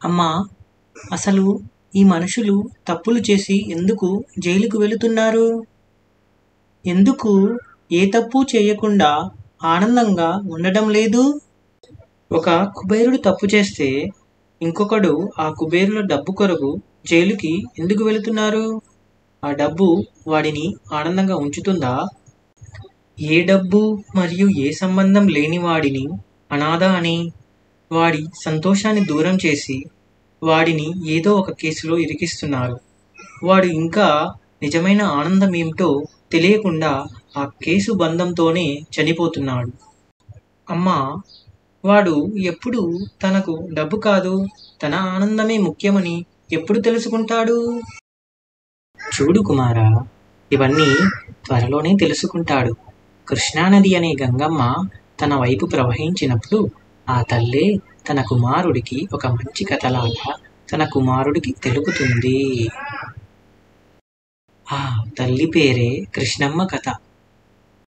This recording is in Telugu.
అమ్మా, అసలు ఈ మనుషులు తప్పులు చేసి ఎందుకు జైలుకు వెళుతున్నారు? ఎందుకు ఏ తప్పు చేయకుండా ఆనందంగా ఉండడం లేదు? ఒక కుబేరుడు తప్పు చేస్తే ఇంకొకడు ఆ కుబేరుల డబ్బు కొరకు జైలుకి ఎందుకు వెళుతున్నారు? ఆ డబ్బు వాడిని ఆనందంగా ఉంచుతుందా? ఏ డబ్బు మరియు ఏ సంబంధం లేని వాడిని అనాథ అని, వాడి సంతోషాన్ని దూరం చేసి వాడిని ఏదో ఒక కేసులో ఇరికిస్తున్నారు. వాడు ఇంకా నిజమైన ఆనందం ఏమిటో తెలియకుండా ఆ కేసు బంధంతోనే చనిపోతున్నాడు. అమ్మా, వాడు ఎప్పుడు తనకు డబ్బు కాదు, తన ఆనందమే ముఖ్యమని ఎప్పుడు తెలుసుకుంటాడు? చూడు కుమారా, ఇవన్నీ త్వరలోనే తెలుసుకుంటాడు. కృష్ణానది అనే గంగమ్మ తన వైపు ప్రవహించినప్పుడు ఆ తల్లే తన కుమారుడికి ఒక మంచి కథలాగా తన కుమారుడికి తెలుపుతుంది. ఆ తల్లి పేరే కృష్ణమ్మ కథ.